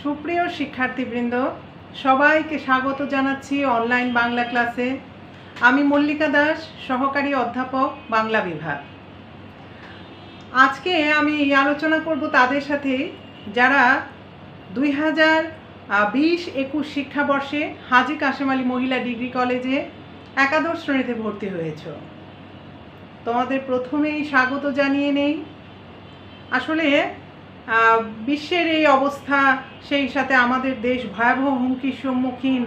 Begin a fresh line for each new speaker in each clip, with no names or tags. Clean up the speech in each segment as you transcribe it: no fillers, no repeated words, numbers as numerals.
সুপ্রিয় শিক্ষার্থীবৃন্দ, সবাইকে স্বাগত জানাচ্ছি অনলাইন বাংলা ক্লাসে। আমি মল্লিকা দাস, সহকারী অধ্যাপক, বাংলা বিভাগ। আজকে আমি আলোচনা করব তাদের সাথে যারা 2020-21 শিক্ষাবর্ষে হাজী কাশেম আলী মহিলা ডিগ্রি কলেজে একাদশ শ্রেণীতে ভর্তি হয়েছ। তোমাদের প্রথমেই স্বাগত জানিয়ে নেই। আসলে বিশ্বের এই অবস্থা, সেই সাথে আমাদের দেশ ভয়াবহ হুমকির সম্মুখীন,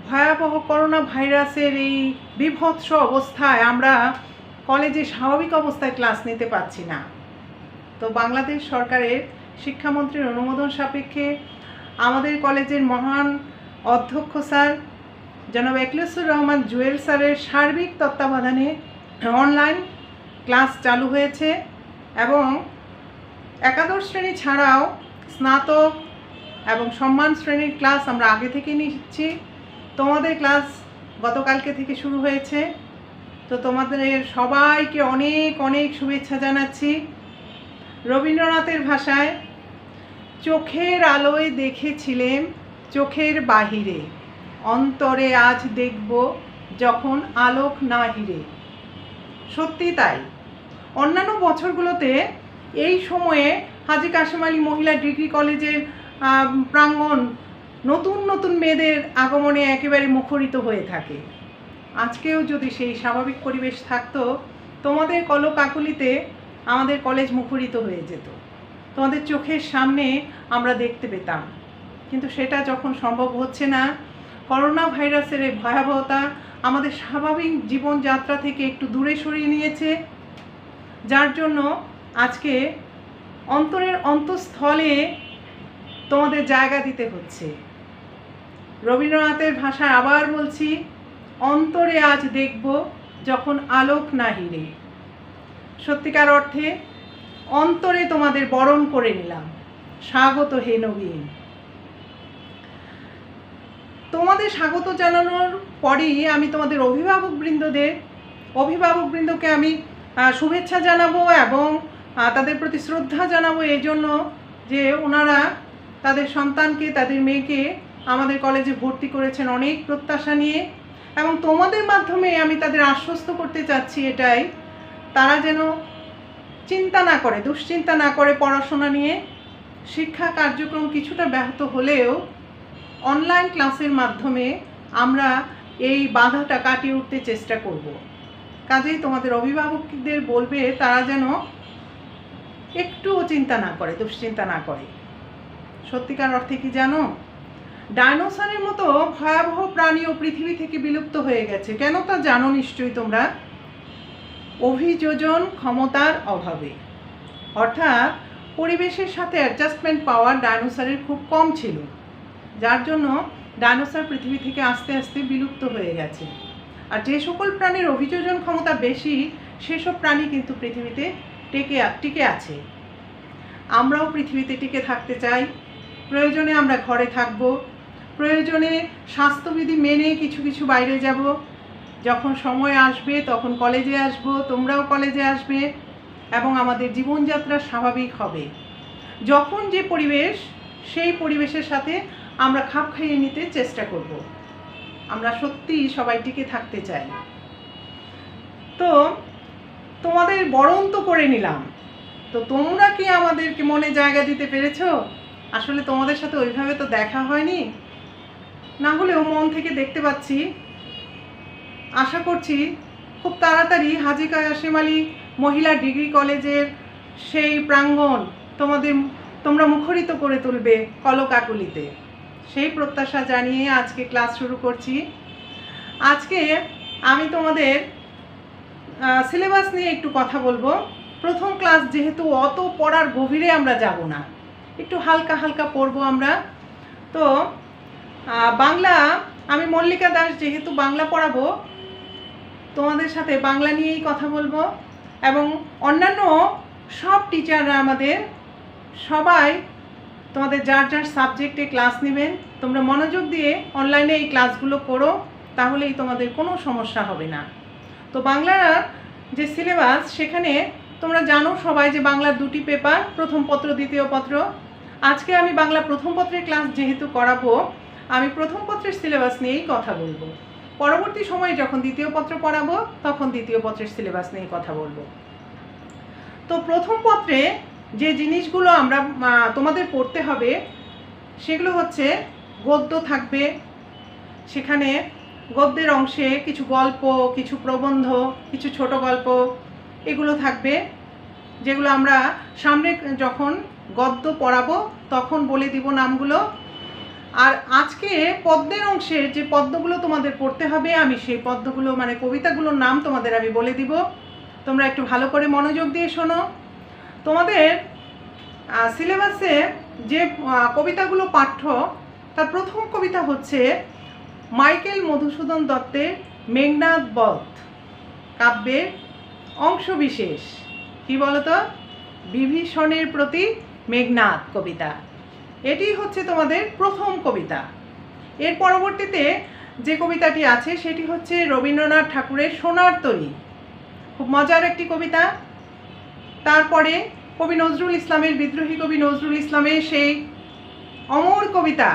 ভয়াবহ করোনা ভাইরাসের এই বিভৎস অবস্থায় আমরা কলেজে স্বাভাবিক অবস্থায় ক্লাস নিতে পারছি না। তো বাংলাদেশ সরকারের শিক্ষামন্ত্রীর অনুমোদন সাপেক্ষে আমাদের কলেজের মহান অধ্যক্ষ স্যার জনাব একলিসুর রহমান জুয়েল স্যারের সার্বিক তত্ত্বাবধানে অনলাইন ক্লাস চালু হয়েছে এবং একাদশ শ্রেণী ছাড়াও স্নাতক এবং সম্মান শ্রেণীর ক্লাস আমরা আগে থেকে নিচ্ছি। তোমাদের ক্লাস গতকালকে থেকে শুরু হয়েছে। তো তোমাদের সবাইকে অনেক অনেক শুভেচ্ছা জানাচ্ছি। রবীন্দ্রনাথের ভাষায়, চোখের আলোয় দেখেছিলেম চোখের বাহিরে, অন্তরে আজ দেখব যখন আলোক না হিরে। সত্যি তাই। অন্যান্য বছরগুলোতে এই সময়ে হাজী কাশেম আলী মহিলা ডিগ্রি কলেজের প্রাঙ্গণ নতুন নতুন মেয়েদের আগমনে একেবারে মুখরিত হয়ে থাকে। আজকেও যদি সেই স্বাভাবিক পরিবেশ থাকতো, তোমাদের কলকাকলিতে আমাদের কলেজ মুখরিত হয়ে যেত, তোমাদের চোখের সামনে আমরা দেখতে পেতাম। কিন্তু সেটা যখন সম্ভব হচ্ছে না, করোনা ভাইরাসের এই ভয়াবহতা আমাদের স্বাভাবিক জীবনযাত্রা থেকে একটু দূরে সরিয়ে নিয়েছে, যার জন্য আজকে অন্তরের অন্তঃস্থলে তোমাদের জায়গা দিতে হচ্ছে। রবীন্দ্রনাথের ভাষায় আবার বলছি, অন্তরে আজ দেখব যখন আলোক না হিরে। সত্যিকার অর্থে অন্তরে তোমাদের বরণ করে নিলাম। স্বাগত হে নবীন। তোমাদের স্বাগত জানানোর পরই আমি তোমাদের অভিভাবকবৃন্দকে আমি শুভেচ্ছা জানাবো এবং তাদের প্রতি শ্রদ্ধা জানাবো এই জন্য যে ওনারা তাদের সন্তানকে, তাদের মেয়েকে আমাদের কলেজে ভর্তি করেছেন অনেক প্রত্যাশা নিয়ে। এবং তোমাদের মাধ্যমে আমি তাদের আশ্বস্ত করতে চাচ্ছি এটাই, তারা যেন চিন্তা না করে, দুশ্চিন্তা না করে পড়াশোনা নিয়ে। শিক্ষা কার্যক্রম কিছুটা ব্যাহত হলেও অনলাইন ক্লাসের মাধ্যমে আমরা এই বাধাটা কাটিয়ে উঠতে চেষ্টা করব। কাজেই তোমাদের অভিভাবকদের বলবে তারা যেন একটুও চিন্তা না করে, দুশ্চিন্তা না করে। সত্যিকার অর্থে কি জানো, ডাইনোসরের মতো ভয়াবহ প্রাণীও পৃথিবী থেকে বিলুপ্ত হয়ে গেছে। কেন তা জানো নিশ্চয়ই তোমরা। অভিযোজন ক্ষমতার অভাবে, অর্থাৎ পরিবেশের সাথে অ্যাডজাস্টমেন্ট পাওয়ার ডাইনোসরের খুব কম ছিল, যার জন্য ডাইনোসর পৃথিবী থেকে আস্তে আস্তে বিলুপ্ত হয়ে গেছে। আর যে সকল প্রাণীর অভিযোজন ক্ষমতা বেশি, সেসব প্রাণী কিন্তু পৃথিবীতে টিকে আছে। আমরাও পৃথিবীতে টিকে থাকতে চাই। প্রয়োজনে আমরা ঘরে থাকব, প্রয়োজনে স্বাস্থ্যবিধি মেনে কিছু কিছু বাইরে যাব। যখন সময় আসবে তখন কলেজে আসব, তোমরাও কলেজে আসবে এবং আমাদের জীবনযাত্রা স্বাভাবিক হবে। যখন যে পরিবেশ, সেই পরিবেশের সাথে আমরা খাপ খাইয়ে নিতে চেষ্টা করব। আমরা সত্যিই সবাই টিকে থাকতে চাই। তো তোমাদের বরণ তো করে নিলাম, তো তোমরা কি আমাদেরকে মনে জায়গা দিতে পেরেছো? আসলে তোমাদের সাথে ওইভাবে তো দেখা হয়নি, না হলেও মন থেকে দেখতে পাচ্ছি। আশা করছি খুব তাড়াতাড়ি হাজী কাশেম আলী মহিলা ডিগ্রি কলেজের সেই প্রাঙ্গণ তোমরা মুখরিত করে তুলবে কলকাকলিতে। সেই প্রত্যাশা জানিয়ে আজকে ক্লাস শুরু করছি। আজকে আমি তোমাদের সিলেবাস নিয়ে একটু কথা বলবো। প্রথম ক্লাস যেহেতু অত পড়ার গভীরে আমরা যাব না, একটু হালকা হালকা পড়বো আমরা। তো বাংলা, আমি মল্লিকা দাস যেহেতু বাংলা পড়াবো, তোমাদের সাথে বাংলা নিয়েই কথা বলবো। এবং অন্যান্য সব টিচাররা আমাদের সবাই তোমাদের যার যার সাবজেক্টে ক্লাস নেবেন। তোমরা মনোযোগ দিয়ে অনলাইনে এই ক্লাসগুলো করো, তাহলেই তোমাদের কোনো সমস্যা হবে না। তো বাংলার যে সিলেবাস, সেখানে তোমরা জানো সবাই যে বাংলার দুটি পেপার, প্রথম পত্র দ্বিতীয় পত্র। আজকে আমি বাংলা প্রথম পত্রের ক্লাস যেহেতু করাবো, আমি প্রথম পত্রের সিলেবাস নিয়েই কথা বলবো। পরবর্তী সময়ে যখন দ্বিতীয় পত্র পড়াবো তখন দ্বিতীয় পত্রের সিলেবাস নিয়ে কথা বলবো। তো প্রথম পত্রে যে জিনিসগুলো আমরা তোমাদের পড়তে হবে সেগুলো হচ্ছে গদ্য থাকবে, সেখানে গদ্যের অংশে কিছু গল্প, কিছু প্রবন্ধ, কিছু ছোট গল্প এগুলো থাকবে, যেগুলো আমরা সামনে যখন গদ্য পড়াবো তখন বলে দিব নামগুলো। আর আজকে পদ্যের অংশের যে পদ্যগুলো তোমাদের পড়তে হবে, আমি সেই পদ্যগুলো মানে কবিতাগুলোর নাম তোমাদের আমি বলে দিব। তোমরা একটু ভালো করে মনোযোগ দিয়ে শোনো। তোমাদের সিলেবাসে যে কবিতাগুলো পাঠ্য, তার প্রথম কবিতা হচ্ছে মাইকেল মধুসূদন দত্তের মেঘনাদ বধ কাব্যের অংশবিশেষ। কি বলতো? বিভীষণের প্রতি মেঘনাদ কবিতা। এটি হচ্ছে তোমাদের প্রথম কবিতা। এর পরবর্তীতে যে কবিতাটি আছে সেটি হচ্ছে রবীন্দ্রনাথ ঠাকুরের সোনার তরী, খুব মজার একটি কবিতা। তারপরে কবি নজরুল ইসলামের, বিদ্রোহী কবি নজরুল ইসলামের সেই অমর কবিতা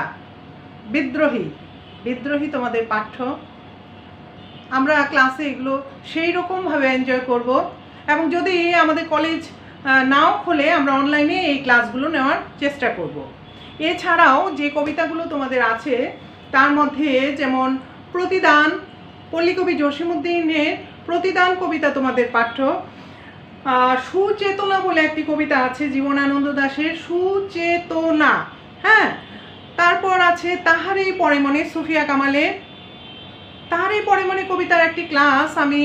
বিদ্রোহী। বিদ্রোহী তোমাদের পাঠ্য। আমরা ক্লাসে এগুলো সেই রকমভাবে এনজয় করব, এবং যদি আমাদের কলেজ নাও খোলে আমরা অনলাইনে এই ক্লাসগুলো নেওয়ার চেষ্টা করব। এছাড়াও যে কবিতাগুলো তোমাদের আছে তার মধ্যে যেমন প্রতিদান, পল্লীকবি জসীমউদ্দীনের প্রতিদান কবিতা তোমাদের পাঠ্য। সুচেতনা বলে একটি কবিতা আছে জীবনানন্দ দাশের, সুচেতনা। হ্যাঁ, তারপর আছে তাহারই পরে মনে, সুফিয়া কামালের তাহারই পরে মনে কবিতার একটি ক্লাস আমি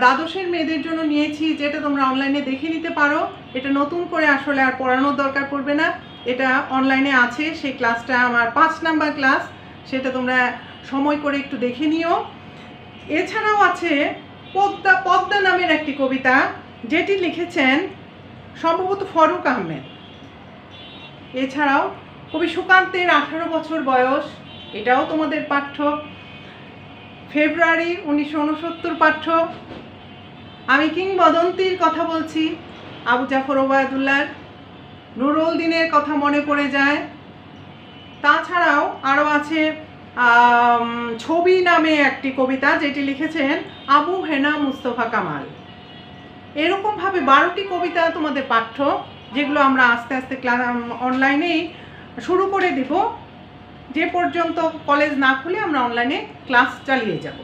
দ্বাদশের মেয়েদের জন্য নিয়েছি, যেটা তোমরা অনলাইনে দেখে নিতে পারো। এটা নতুন করে আসলে আর পড়ানোর দরকার পড়বে না, এটা অনলাইনে আছে। সেই ক্লাসটা আমার 5 নাম্বার ক্লাস, সেটা তোমরা সময় করে একটু দেখে নিও। এছাড়াও আছে পদ্মা পদ্মা নামের একটি কবিতা, যেটি লিখেছেন সম্ভবত ফারুক আহমেদ। এছাড়াও কবি সুকান্তের 18 বছর বয়স, এটাও তোমাদের পাঠ্য। ফেব্রুয়ারি 1969 পাঠ্য। আমি কিংবদন্তির কথা বলছি, আবু জাফর ওবায়দুল্লাহর। নুরুল দিনের কথা মনে পড়ে যায়। তাছাড়াও আরও আছে ছবি নামে একটি কবিতা, যেটি লিখেছেন আবু হেনা মুস্তফা কামাল। এরকমভাবে 12টি কবিতা তোমাদের পাঠ্য, যেগুলো আমরা আস্তে আস্তে অনলাইনেই শুরু করে দিব। যে পর্যন্ত কলেজ না খুলে আমরা অনলাইনে ক্লাস চালিয়ে যাব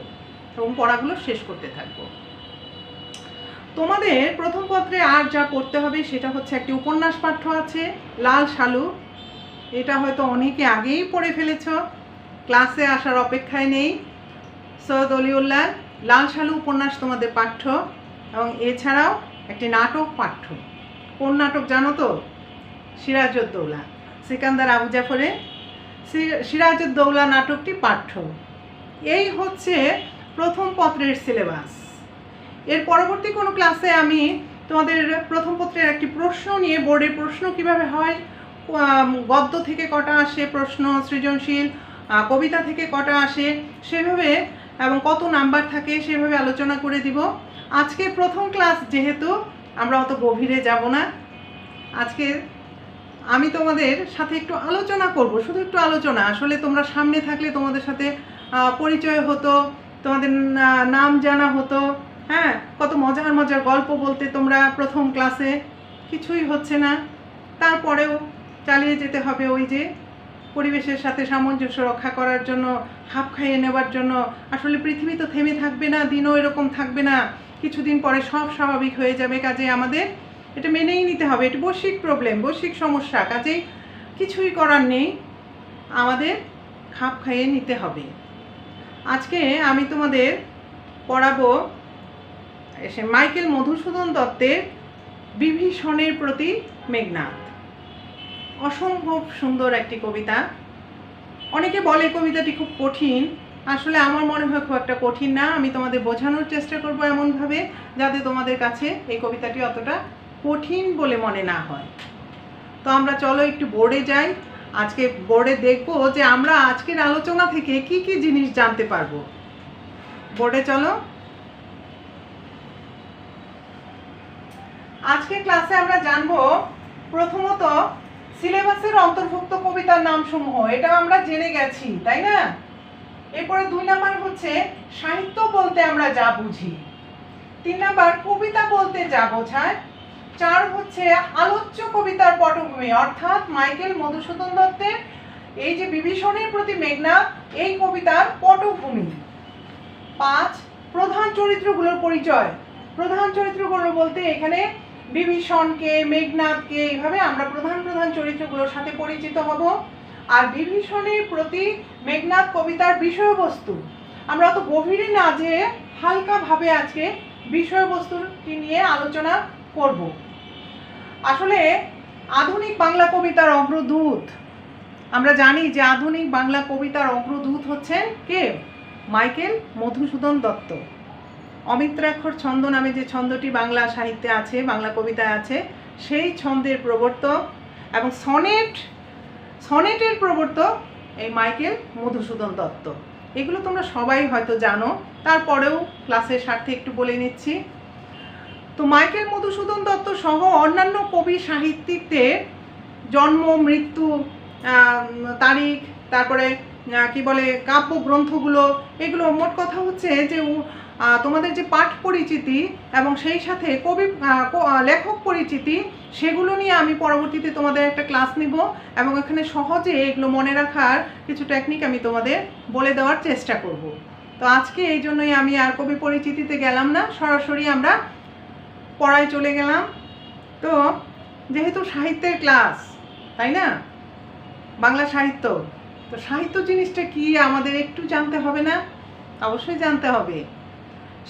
এবং পড়াগুলো শেষ করতে থাকবো। তোমাদের প্রথম পত্রে আর যা পড়তে হবে সেটা হচ্ছে একটি উপন্যাস পাঠ্য আছে, লাল সালু। এটা হয়তো অনেকে আগেই পড়ে ফেলেছ, ক্লাসে আসার অপেক্ষায় নেই। সৈয়দ অলিউল্লাহ লাল সালু উপন্যাস তোমাদের পাঠ্য। এবং এছাড়াও একটি নাটক পাঠ্য। কোন নাটক জানো তো? সিরাজউদ্দৌলা, সিকান্দার আবু জাফরের সিরাজউদ্দৌলা নাটকটি পাঠ্য। এই হচ্ছে প্রথম পত্রের সিলেবাস। এর পরবর্তী কোনো ক্লাসে আমি তোমাদের প্রথম পত্রের একটি প্রশ্ন নিয়ে, বোর্ডের প্রশ্ন কিভাবে হয়, গদ্য থেকে কটা আসে প্রশ্ন, সৃজনশীল কবিতা থেকে কটা আসে সেভাবে, এবং কত নাম্বার থাকে সেভাবে আলোচনা করে দিব। আজকে প্রথম ক্লাস যেহেতু আমরা অত গভীরে যাব না। আজকে আমি তোমাদের সাথে একটু আলোচনা করব, শুধু একটু আলোচনা। আসলে তোমরা সামনে থাকলে তোমাদের সাথে পরিচয় হতো, তোমাদের নাম জানা হতো। হ্যাঁ, কত মজার মজার গল্প বলতে তোমরা প্রথম ক্লাসে। কিছুই হচ্ছে না, তারপরেও চালিয়ে যেতে হবে। ওই যে পরিবেশের সাথে সামঞ্জস্য রক্ষা করার জন্য, খাপ খাইয়ে নেওয়ার জন্য। আসলে পৃথিবী তো থেমে থাকবে না, দিনও এরকম থাকবে না, কিছুদিন পরে সব স্বাভাবিক হয়ে যাবে। কাজে আমাদের এটা মেনেই নিতে হবে। এটা বৈশ্বিক প্রবলেম, বৈশ্বিক সমস্যা, কাজেই কিছুই করার নেই, আমাদের খাপ খাইয়ে নিতে হবে। আজকে আমি তোমাদের পড়াবো মাইকেল মধুসূদন দত্তের বিভীষণের প্রতি মেঘনাদ। অসম্ভব সুন্দর একটি কবিতা। অনেকে বলে কবিতাটি খুব কঠিন, আসলে আমার মনে হয় খুব একটা কঠিন না। আমি তোমাদের বোঝানোর চেষ্টা করব এমনভাবে যাতে তোমাদের কাছে এই কবিতাটি অতটা কঠিন বলে মনে না হয়। তো আমরা চলো একটু বোর্ডে যাই। আজকে বোর্ডে দেখব যে আমরা আজকের আলোচনা থেকে কি কি জিনিস জানতে পারবো। বোর্ডে চলো। আজকে ক্লাসে আমরা জানবো প্রথমত সিলেবাসের অন্তর্ভুক্ত কবিতার নামসমূহ, এটা আমরা জেনে গেছি, তাই না? এরপরে 2 নাম্বার হচ্ছে সাহিত্য বলতে আমরা যা বুঝি। 3 নাম্বার কবিতা বলতে যা বোঝায়। 4 হচ্ছে আলোচ্য কবিতার পটভূমি, অর্থাৎ মাইকেল মধুসূদন দত্তের এই যে বিভীষণের প্রতি মেঘনাদ এই কবিতার পটভূমি। 5 প্রধান চরিত্রগুলোর পরিচয়। প্রধান চরিত্রগুলো বলতে এখানে বিভীষণকে, মেঘনাদকে, এইভাবে আমরা প্রধান প্রধান চরিত্রগুলোর সাথে পরিচিত হব। আর বিভীষণের প্রতি মেঘনাদ কবিতার বিষয়বস্তু আমরা অত গভীরে না যেয়ে হালকাভাবে আজকে বিষয়বস্তুটি নিয়ে আলোচনা করব। আসলে আধুনিক বাংলা কবিতার অগ্রদূত, আমরা জানি যে আধুনিক বাংলা কবিতার অগ্রদূত হচ্ছেন কে? মাইকেল মধুসূদন দত্ত। অমিত্রাক্ষর ছন্দ নামে যে ছন্দটি বাংলা সাহিত্যে আছে, বাংলা কবিতায় আছে, সেই ছন্দের প্রবর্তক এবং সনেটের প্রবর্তক এই মাইকেল মধুসূদন দত্ত। এগুলো তোমরা সবাই হয়তো জানো, তারপরেও ক্লাসের স্বার্থে একটু বলে নিচ্ছি। তো মাইকেল মধুসূদন দত্ত সহ অন্যান্য কবি সাহিত্যিকদের জন্ম, মৃত্যু, তারিখ, তারপরে কি বলে কাব্যগ্রন্থগুলো, এগুলো মোট কথা হচ্ছে যে তোমাদের যে পাঠ পরিচিতি এবং সেই সাথে লেখক পরিচিতি, সেগুলো নিয়ে আমি পরবর্তীতে তোমাদের একটা ক্লাস নিব এবং এখানে সহজে এগুলো মনে রাখার কিছু টেকনিক আমি তোমাদের বলে দেওয়ার চেষ্টা করব। তো আজকে এই জন্যই আমি আর কবি পরিচিতিতে গেলাম না, সরাসরি আমরা পড়ায় চলে গেলাম। তো যেহেতু সাহিত্যের ক্লাস, তাই না, বাংলা সাহিত্য, তো সাহিত্য জিনিসটা কি আমাদের একটু জানতে হবে না? অবশ্যই জানতে হবে।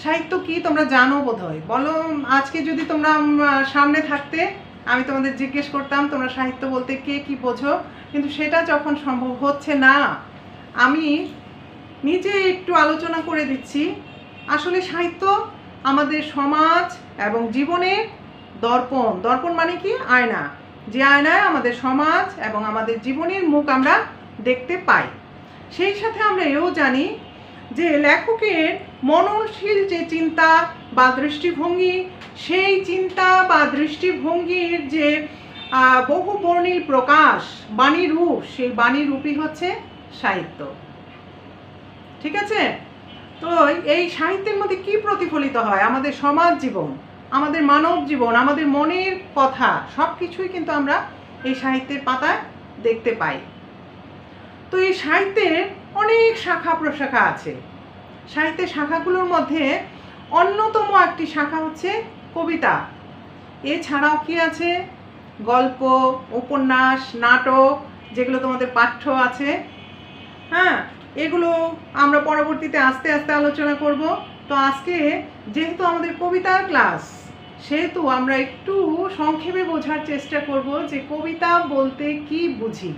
সাহিত্য কি তোমরা জানো বোধহয়, বলো। আজকে যদি তোমরা সামনে থাকতে আমি তোমাদের জিজ্ঞেস করতাম তোমরা সাহিত্য বলতে কে কি বোঝো, কিন্তু সেটা যখন সম্ভব হচ্ছে না, আমি নিজে একটু আলোচনা করে দিচ্ছি। আসলে সাহিত্য আমাদের সমাজ এবং জীবনের দর্পণ। দর্পণ মানে কি? আয়না। যে আয়নায় আমাদের সমাজ এবং আমাদের জীবনের মুখ আমরা দেখতে পাই। সেই সাথে আমরা এও জানি যে লেখকের মননশীল যে চিন্তা বা দৃষ্টিভঙ্গি, সেই চিন্তা বা দৃষ্টিভঙ্গির যে বহু বর্ণিল প্রকাশ, বাণীরূপ, সেই বাণীরূপই হচ্ছে সাহিত্য। ঠিক আছে? তো এই সাহিত্যের মধ্যে কি প্রতিফলিত হয়? আমাদের সমাজ জীবন, আমাদের মানব জীবন, আমাদের মনের কথা, সব কিছুই কিন্তু আমরা এই সাহিত্যের পাতায় দেখতে পাই। তো এই সাহিত্যের অনেক শাখা প্রশাখা আছে। সাহিত্যের শাখাগুলোর মধ্যে অন্যতম একটি শাখা হচ্ছে কবিতা। এছাড়াও কি আছে? গল্প, উপন্যাস, নাটক, যেগুলো তোমাদের পাঠ্য আছে। হ্যাঁ, এগুলো আমরা পরবর্তীতে আস্তে আস্তে আলোচনা করব। তো আজকে যেহেতু আমাদের কবিতার ক্লাস, সেহেতু আমরা একটু সংক্ষেপে বোঝার চেষ্টা করব যে কবিতা বলতে কি বুঝি।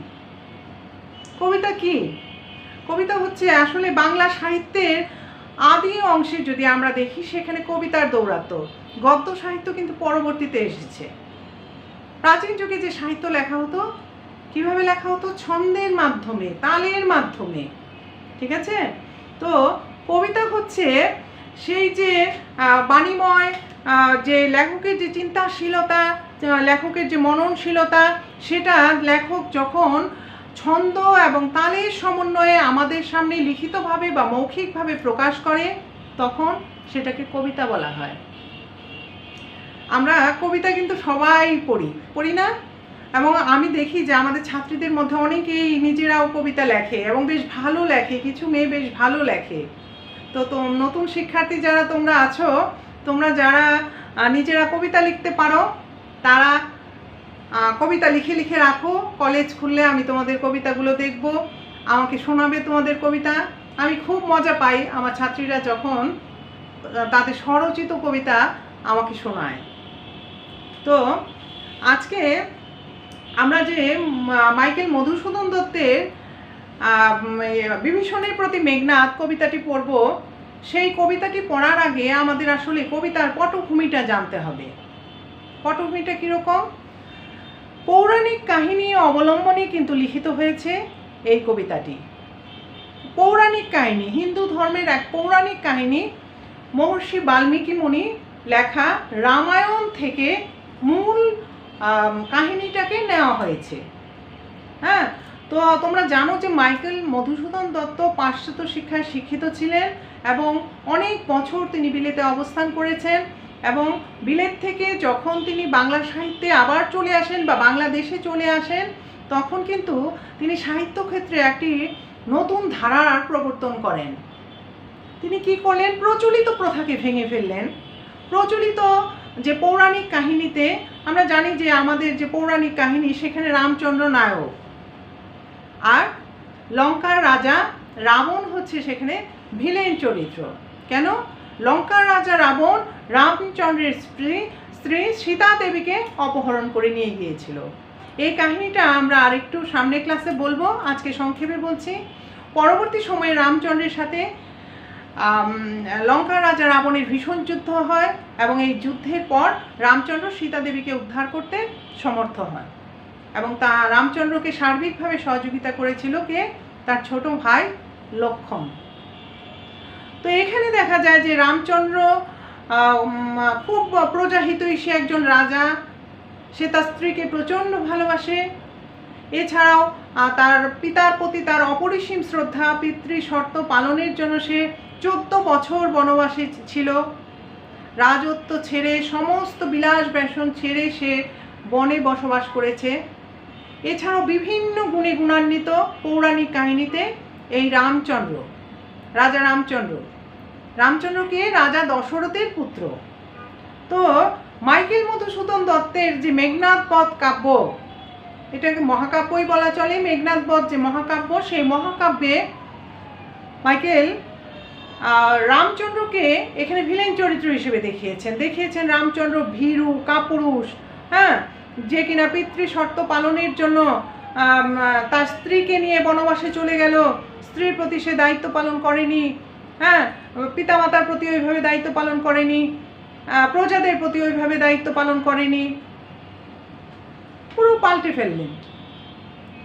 কবিতা কি? কবিতা হচ্ছে আসলে বাংলা সাহিত্যের আদি অংশে যদি আমরা দেখি, সেখানে কবিতার দৌরাত্ম্য। গদ্য সাহিত্য কিন্তু পরবর্তীতে এসেছে। প্রাচীন যুগে যে সাহিত্য লেখা হতো, কিভাবে লেখা হতো? ছন্দের মাধ্যমে, তালের মাধ্যমে। ঠিক আছে? তো কবিতা হচ্ছে সেই যে বাণীময়, যে লেখকের যে চিন্তাশীলতা, লেখকের যে মননশীলতা, সেটা লেখক যখন ছন্দ এবং তালের সমন্বয়ে আমাদের সামনে লিখিতভাবে বা মৌখিকভাবে প্রকাশ করে, তখন সেটাকে কবিতা বলা হয়। আমরা কবিতা কিন্তু সবাই পড়ি না? এবং আমি দেখি যে আমাদের ছাত্রীদের মধ্যে অনেকেই নিজেরাও কবিতা লেখে এবং বেশ ভালো লেখে, কিছু মেয়ে বেশ ভালো লেখে। তো নতুন শিক্ষার্থী যারা তোমরা আছো, তোমরা যারা নিজেরা কবিতা লিখতে পারো, তারা কবিতা লিখে লিখে রাখো। কলেজ খুললে আমি তোমাদের কবিতাগুলো দেখব, আমাকে শোনাবে তোমাদের কবিতা। আমি খুব মজা পাই আমার ছাত্রীরা যখন তাদের স্বরচিত কবিতা আমাকে শোনায়। তো আজকে আমরা যে মাইকেল মধুসূদন দত্তের বিভীষণের প্রতি মেঘনাদ কবিতাটি পড়ব, সেই কবিতাটি পড়ার আগে আমাদের আসলে কবিতার পটভূমিটা জানতে হবে। পটভূমিটা কীরকম? পৌরাণিক কাহিনী অবলম্বনে কিন্তু লিখিত হয়েছে এই কবিতাটি। পৌরাণিক কাহিনী, হিন্দু ধর্মের এক পৌরাণিক কাহিনী, মহর্ষি বাল্মীকি মুনি লেখা রামায়ণ থেকে মূল কাহিনীটাকে নেওয়া হয়েছে। হ্যাঁ, তো তোমরা জানো যে মাইকেল মধুসূদন দত্ত পাশ্চাত্য শিক্ষায় শিক্ষিত ছিলেন এবং অনেক বছর তিনি বিলেতে অবস্থান করেছেন, এবং বিলেত থেকে যখন তিনি বাংলা সাহিত্যে আবার চলে আসেন বা বাংলাদেশে চলে আসেন, তখন কিন্তু তিনি সাহিত্য ক্ষেত্রে একটি নতুন ধারার প্রবর্তন করেন। তিনি কি করলেন? প্রচলিত প্রথাকে ভেঙে ফেললেন। প্রচলিত যে পৌরাণিক কাহিনীতে আমরা জানি যে আমাদের যে পৌরাণিক কাহিনী, সেখানে রামচন্দ্র নায়ক আর লঙ্কার রাজা রাবণ হচ্ছে সেখানে ভিলেন চরিত্র। কেন? লঙ্কার রাজা রাবণ রামচন্দ্রের স্ত্রী সীতা দেবীকে অপহরণ করে নিয়ে গিয়েছিল। এই কাহিনীটা আমরা আরেকটু সামনে ক্লাসে বলবো, আজকে সংক্ষেপে বলছি। পরবর্তী সময়ে রামচন্দ্রের সাথে লঙ্কার রাজা রাবণের ভীষণ যুদ্ধ হয়, এবং এই যুদ্ধের পর রামচন্দ্র সীতা দেবীকে উদ্ধার করতে সমর্থ হয়, এবং তা রামচন্দ্রকে সার্বিকভাবে সহযোগিতা করেছিল কে? তার ছোট ভাই লক্ষ্মণ। তো এখানে দেখা যায় যে রামচন্দ্র খুব প্রজাহিতৈষী একজন রাজা, সে তার স্ত্রীকে প্রচণ্ড ভালোবাসে। এছাড়াও তার পিতার প্রতি তার অপরিসীম শ্রদ্ধা, পিতৃ শর্ত পালনের জন্য সে 14 বছর বনবাসে ছিল। রাজত্ব ছেড়ে, সমস্ত বিলাস ব্যসন ছেড়ে সে বনে বসবাস করেছে। এছাড়াও বিভিন্ন গুণে গুণান্বিত পৌরাণিক কাহিনীতে এই রামচন্দ্র, রাজা রামচন্দ্রকে রাজা দশরথের পুত্র। তো মাইকেল মধুসূদন দত্তের যে মেঘনাদ বধ কাব্য, এটাকে মহাকাব্যই বলা চলে। মেঘনাদ বধ যে মহাকাব্য, সেই মহাকাব্যে মাইকেল রামচন্দ্রকে এখানে ভিলেন চরিত্র হিসেবে দেখিয়েছেন রামচন্দ্র ভীরু কাপুরুষ, হ্যাঁ, যে কিনা পিতৃ শর্ত পালনের জন্য তার স্ত্রীকে নিয়ে বনবাসে চলে গেল। স্ত্রীর প্রতি সে দায়িত্ব পালন করেনি, হ্যাঁ, পিতামাতার প্রতি ওইভাবে দায়িত্ব পালন করেনি, প্রজাদের প্রতি ওইভাবে দায়িত্ব পালন করেনি, পুরো পাল্টে ফেললেন।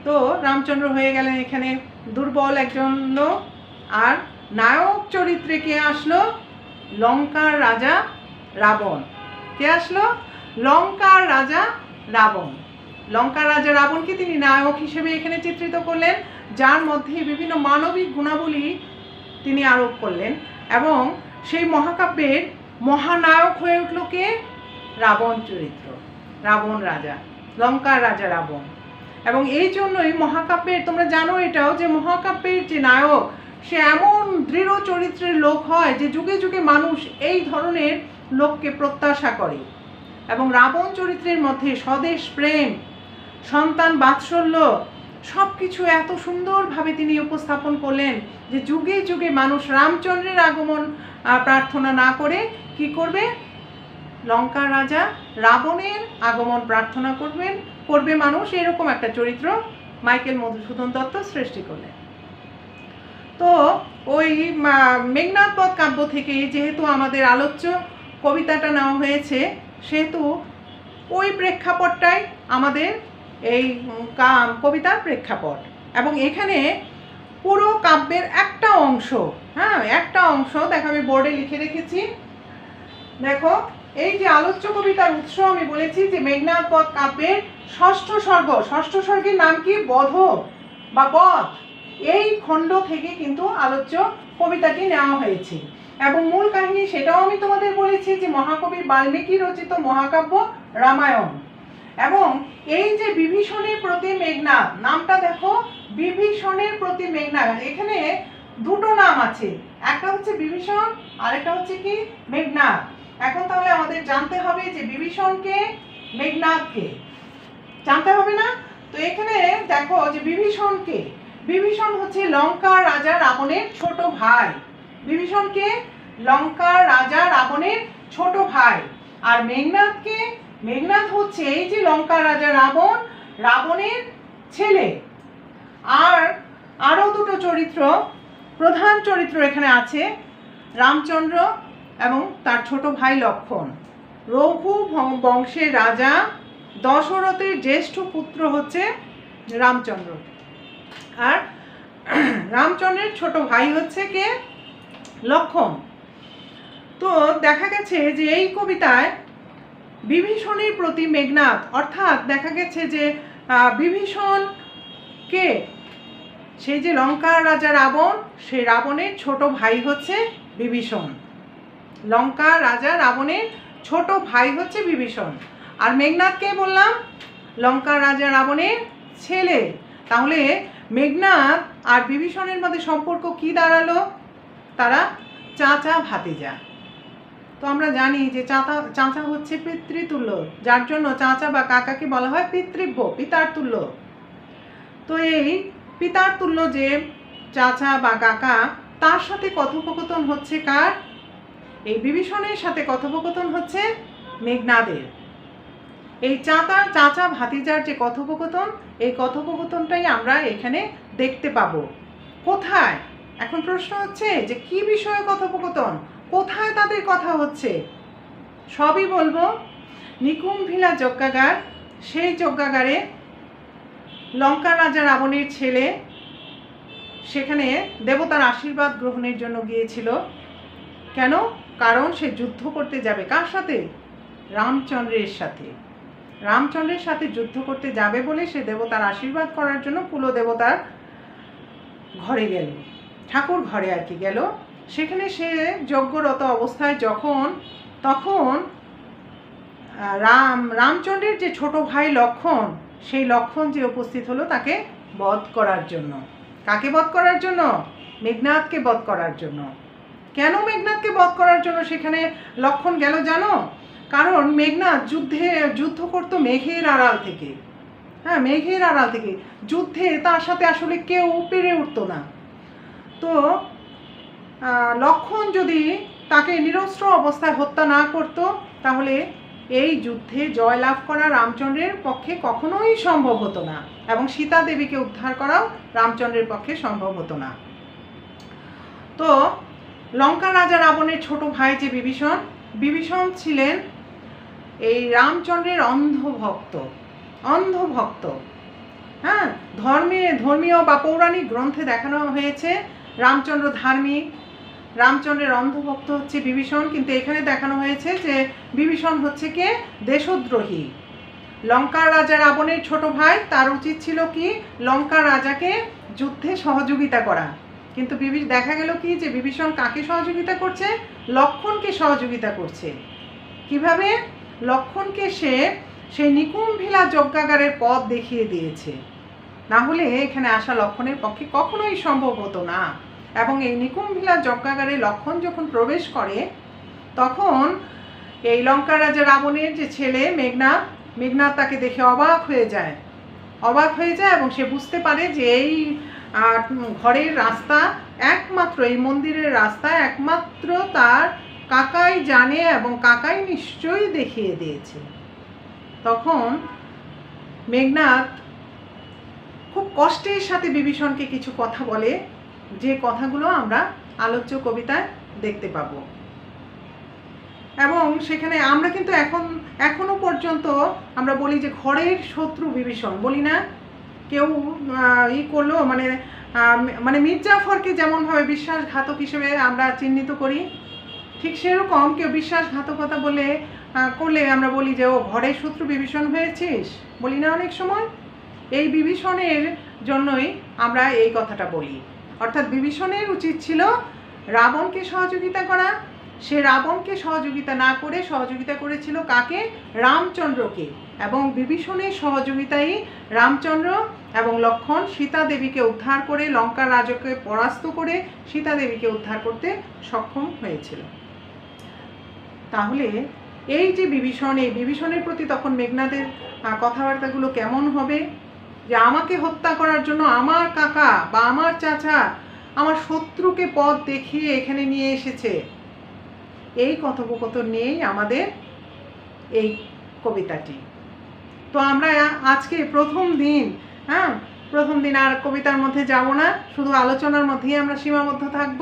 তো রামচন্দ্র হয়ে গেলেন এখানে দুর্বল একজন লোক। আর নায়ক চরিত্রে কে আসলো? লঙ্কার রাজা রাবণ। কে আসলো? লঙ্কার রাজা রাবণ। লঙ্কার রাজা রাবণকে তিনি নায়ক হিসেবে এখানে চিত্রিত করলেন, যার মধ্যে বিভিন্ন মানবিক গুণাবলী তিনি আরোপ করলেন, এবং সেই মহাকাব্যের মহানায়ক হয়ে উঠল কে? রাবণ চরিত্র, রাবণ রাজা, লঙ্কার রাজা রাবণ। এবং এই জন্যই মহাকাব্যের, তোমরা জানো এটাও, যে মহাকাব্যের যে নায়ক সে এমন দৃঢ় চরিত্রের লোক হয় যে যুগে যুগে মানুষ এই ধরনের লোককে প্রত্যাশা করে। এবং রাবণ চরিত্রের মধ্যে স্বদেশ প্রেম, সন্তান বাৎসল্য, সব কিছু এত সুন্দরভাবে তিনি উপস্থাপন করলেন যে যুগে যুগে মানুষ রামচন্দ্রের আগমন প্রার্থনা না করে কি করবে? লঙ্কার রাজা রাবণের আগমন প্রার্থনা করবে মানুষ। এরকম একটা চরিত্র মাইকেল মধুসূদন দত্ত সৃষ্টি করলেন। তো ওই মেঘনাদ বধ কাব্য থেকে যেহেতু আমাদের আলোচ্য কবিতাটা নেওয়া হয়েছে, সেহেতু ওই প্রেক্ষাপটটাই আমাদের এই কবিতার প্রেক্ষাপট। এবং এখানে পুরো কাব্যের একটা অংশ, হ্যাঁ, একটা অংশ দেখো আমি বোর্ডে লিখে রেখেছি। দেখো, এই যে আলোচ্য কবিতার উৎস আমি বলেছি যে মেঘনাদ বধ কাব্যের ষষ্ঠ স্বর্গের নাম কি? বধ বা বধ। এই খণ্ড থেকে কিন্তু আলোচ্য কবিতাটি নেওয়া হয়েছে। এবং মূল কাহিনী সেটাও আমি তোমাদের বলেছি যে মহাকবি বাল্মীকি রচিত মহাকাব্য রামায়ণ। এবং এই যে বিভীষণের প্রতি মেঘনাদ নামটা দেখো, বিভীষণের প্রতি মেঘনাদ, এখানে দুটো নাম আছে, একটা হচ্ছে বিভীষণ আর একটা হচ্ছে কি? মেঘনাদ। এখন তাহলে আমাদের জানতে হবে যে বিভীষণকে মেঘনাদকে জানতে হবে না? তো এখানে দেখো যে বিভীষণকে, বিভীষণ হচ্ছে লঙ্কার রাজা রাবণের ছোট ভাই। বিভীষণকে লঙ্কার রাজা রাবণের ছোট ভাই। আর মেঘনাদকে, মেঘনাদ হচ্ছে এই যে লঙ্কার রাজা রাবণ, রাবণের ছেলে। আর আরো দুটো চরিত্র, প্রধান চরিত্র এখানে আছে, রামচন্দ্র এবং তার ছোট ভাই লক্ষ্মণ। রঘু বংশের রাজা দশরথের জ্যেষ্ঠ পুত্র হচ্ছে রামচন্দ্র, আর রামচন্দ্রের ছোট ভাই হচ্ছে কে? লক্ষ্মণ। তো দেখা গেছে যে এই কবিতায় বিভীষণের প্রতি মেঘনাদ, অর্থাৎ দেখা গেছে যে বিভীষণ কে? সেই যে লঙ্কার রাজা রাবণ, সেই রাবণের ছোট ভাই হচ্ছে বিভীষণ। লঙ্কার রাজা রাবণের ছোট ভাই হচ্ছে বিভীষণ। আর মেঘনাদকে বললাম লঙ্কার রাজা রাবণের ছেলে। তাহলে মেঘনাদ আর বিভীষণের মধ্যে সম্পর্ক কি দাঁড়ালো? তারা চাচা ভাতিজা। তো আমরা জানি যে চাচা হচ্ছে পিতৃতুল্য, যার জন্য চাচা বা কাকাকে বলা হয় পিতৃব্য, পিতার তুল্য। তো এই পিতার তুল্য যে চাচা বা কাকা, তার সাথে কথোপকথন হচ্ছে কার? এই বিভীষণের সাথে কথোপকথন হচ্ছে মেঘনাদের। এই চাচা ভাতিজার যে কথোপকথন, এই কথোপকথনটাই আমরা এখানে দেখতে পাবো। কোথায়? এখন প্রশ্ন হচ্ছে যে কি বিষয়ে কথোপকথন, কোথায় তাদের কথা হচ্ছে? সবই বলবো। নিকুম্ভিলা যজ্ঞাগার, সেই যজ্ঞাগারে লঙ্কার রাজা রাবণের ছেলে সেখানে দেবতার আশীর্বাদ গ্রহণের জন্য গিয়েছিল। কেন? কারণ সে যুদ্ধ করতে যাবে কার সাথে? রামচন্দ্রের সাথে। রামচন্দ্রের সাথে যুদ্ধ করতে যাবে বলে সে দেবতার আশীর্বাদ করার জন্য কুল দেবতার ঘরে গেল, ঠাকুর ঘরে আর কি গেল। সেখানে সে যজ্ঞরত অবস্থায় তখন রামচন্দ্রের যে ছোট ভাই লক্ষ্মণ, সেই লক্ষ্মণ যে উপস্থিত হলো তাকে বধ করার জন্য। কাকে বধ করার জন্য? মেঘনাদকে বধ করার জন্য। কেন মেঘনাদকে বধ করার জন্য সেখানে লক্ষ্মণ গেল জানো? কারণ মেঘনাদ যুদ্ধ করতো মেঘের আড়াল থেকে। হ্যাঁ, মেঘের আড়াল থেকে যুদ্ধে তার সাথে আসলে কেউ পেরে উঠতো না। তো লক্ষ্মণ যদি তাকে নিরস্ত্র অবস্থায় হত্যা না করত, তাহলে এই যুদ্ধে জয়লাভ করা রামচন্দ্রের পক্ষে কখনোই সম্ভব হতো না, এবং সীতা দেবীকে উদ্ধার করাও রামচন্দ্রের পক্ষে সম্ভব হতো না। তো লঙ্কা রাজা রাবণের ছোট ভাই যে বিভীষণ ছিলেন এই রামচন্দ্রের অন্ধভক্ত। হ্যাঁ, ধর্মীয় বা পৌরাণিক গ্রন্থে দেখানো হয়েছে রামচন্দ্র ধার্মিক, রামচন্দ্রের অন্ধভক্ত হচ্ছে বিভীষণ। কিন্তু এখানে দেখানো হয়েছে যে বিভীষণ হচ্ছে কে? দেশদ্রোহী। লঙ্কার রাজা রাবণের ছোট ভাই, তার উচিত ছিল কি? লঙ্কার রাজাকে যুদ্ধে সহযোগিতা করা। কিন্তু দেখা গেল কি যে বিভীষণ কাকে সহযোগিতা করছে? লক্ষ্মণকে সহযোগিতা করছে। কিভাবে? লক্ষ্মণকে সেই নিকুম্ভিলা যজ্ঞাগারের পথ দেখিয়ে দিয়েছে। না হলে এখানে আসা লক্ষ্মণের পক্ষে কখনোই সম্ভব হতো না। এবং এই নিকুম্ভিলা যজ্ঞাগারে লক্ষ্মণ যখন প্রবেশ করে, তখন এই লঙ্কার রাজা রাবণের যে ছেলে মেঘনাদ তাকে দেখে অবাক হয়ে যায় এবং সে বুঝতে পারে যে এই ঘরের রাস্তা একমাত্র, এই মন্দিরের রাস্তা একমাত্র তার কাকাই জানে এবং কাকাই নিশ্চয়ই দেখিয়ে দিয়েছে। তখন মেঘনাদ খুব কষ্টের সাথে বিভীষণকে কিছু কথা বলে, যে কথাগুলো আমরা আলোচ্য কবিতায় দেখতে পাব। এবং সেখানে আমরা কিন্তু এখনো পর্যন্ত আমরা বলি যে ঘরের শত্রু বিভীষণ, বলি না? কেউ করলো মানে মীর জাফরকে যেমনভাবে বিশ্বাসঘাতক হিসেবে আমরা চিহ্নিত করি, ঠিক সেরকম কেউ বিশ্বাসঘাতকতা করলে আমরা বলি যে ও ঘরের শত্রু বিভীষণ হয়েছিস, বলি না অনেক সময়? এই বিভীষণের জন্যই আমরা এই কথাটা বলি। অর্থাৎ বিভীষণের উচিত ছিল রাবণকে সহযোগিতা করা। সে রাবণকে সহযোগিতা না করে সহযোগিতা করেছিল কাকে? রামচন্দ্রকে। এবং বিভীষণের সহযোগিতায় রামচন্দ্র এবং লক্ষ্মণ সীতা দেবীকে উদ্ধার করে, লঙ্কার রাজাকে পরাস্ত করে সীতা দেবীকে উদ্ধার করতে সক্ষম হয়েছিল। তাহলে এই যে বিভীষণের প্রতি তখন মেঘনাদের কথাবার্তাগুলো কেমন হবে? যে আমাকে হত্যা করার জন্য আমার কাকা বা আমার চাচা আমার শত্রুকে পথ দেখিয়ে এখানে নিয়ে এসেছে। এই কথোপকথন নিয়েই আমাদের এই কবিতাটি। তো আমরা আজকে প্রথম দিন আর কবিতার মধ্যে যাব না, শুধু আলোচনার মধ্যেই আমরা সীমাবদ্ধ থাকব।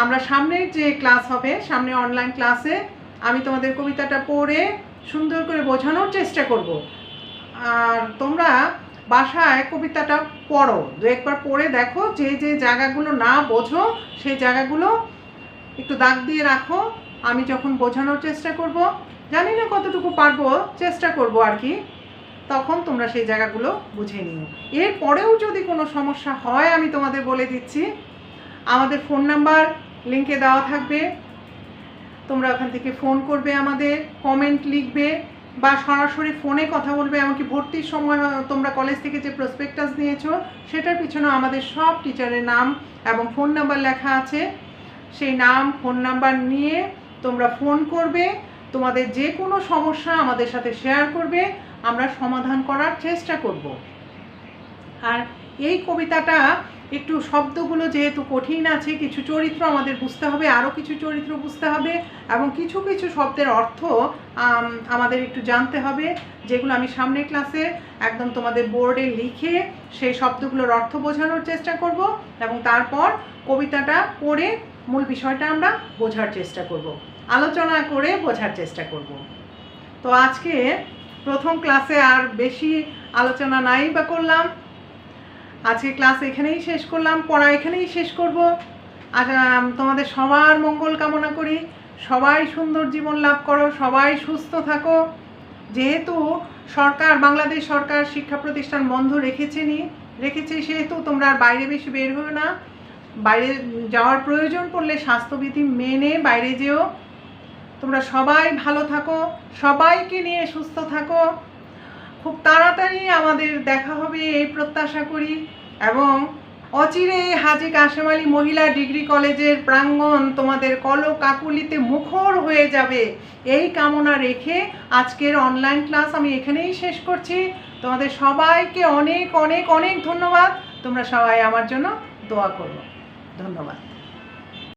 আমরা সামনের যে ক্লাস হবে, সামনে অনলাইন ক্লাসে আমি তোমাদের কবিতাটা পড়ে সুন্দর করে বোঝানোর চেষ্টা করব। আর তোমরা বাসায় কবিতাটা পড়ো, দু একবার পড়ে দেখো, যে যে জায়গাগুলো না বোঝো সেই জায়গাগুলো একটু দাগ দিয়ে রাখো। আমি যখন বোঝানোর চেষ্টা করব, জানি না কতটুকু পারবো, চেষ্টা করব আর কি। তখন তোমরা সেই জায়গাগুলো বুঝে নিও। এরপরেও যদি কোনো সমস্যা হয় আমি তোমাদের বলে দিচ্ছি, আমাদের ফোন নাম্বার লিঙ্কে দেওয়া থাকবে, তোমরা ওখান থেকে ফোন করবে, আমাদের কমেন্ট লিখবে বা সরাসরি ফোনে কথা বলবে। এমনকি ভর্তির সময় তোমরা কলেজ থেকে যে প্রসপেক্টাস নিয়েছো সেটার পিছনে আমাদের সব টিচারের নাম এবং ফোন নাম্বার লেখা আছে। সেই নাম ফোন নাম্বার নিয়ে তোমরা ফোন করবে, তোমাদের যে কোনো সমস্যা আমাদের সাথে শেয়ার করবে, আমরা সমাধান করার চেষ্টা করব। আর এই কবিতাটা একটু শব্দগুলো যেহেতু কঠিন আছে, কিছু চরিত্র আমাদের বুঝতে হবে, আরও কিছু চরিত্র বুঝতে হবে এবং কিছু কিছু শব্দের অর্থ আমাদের একটু জানতে হবে, যেগুলো আমি সামনের ক্লাসে একদম তোমাদের বোর্ডে লিখে সেই শব্দগুলোর অর্থ বোঝানোর চেষ্টা করব এবং তারপর কবিতাটা পড়ে মূল বিষয়টা আমরা বোঝার চেষ্টা করব, আলোচনা করে বোঝার চেষ্টা করব। তো আজকে প্রথম ক্লাসে আর বেশি আলোচনা নাই বা করলাম, আজকে ক্লাস এখানেই শেষ করলাম, পড়া এখানেই শেষ করব। আর তোমাদের সবার মঙ্গল কামনা করি, সবাই সুন্দর জীবন লাভ করো, সবাই সুস্থ থাকো। যেহেতু বাংলাদেশ সরকার শিক্ষা প্রতিষ্ঠান বন্ধ রেখেছে, সেহেতু তোমরা আর বাইরে বেশি বের হও না। বাইরে যাওয়ার প্রয়োজন পড়লে স্বাস্থ্যবিধি মেনে বাইরে যেও। তোমরা সবাই ভালো থাকো, সবাইকে নিয়ে সুস্থ থাকো। খুব তাড়াতাড়ি আমাদের দেখা হবে এই প্রত্যাশা করি এবং অচিরে হাজী কাশেম আলী মহিলা ডিগ্রি কলেজের প্রাঙ্গণ তোমাদের কলকাকুলিতে মুখর হয়ে যাবে, এই কামনা রেখে আজকের অনলাইন ক্লাস আমি এখানেই শেষ করছি। তোমাদের সবাইকে অনেক অনেক অনেক ধন্যবাদ। তোমরা সবাই আমার জন্য দোয়া করো। ধন্যবাদ।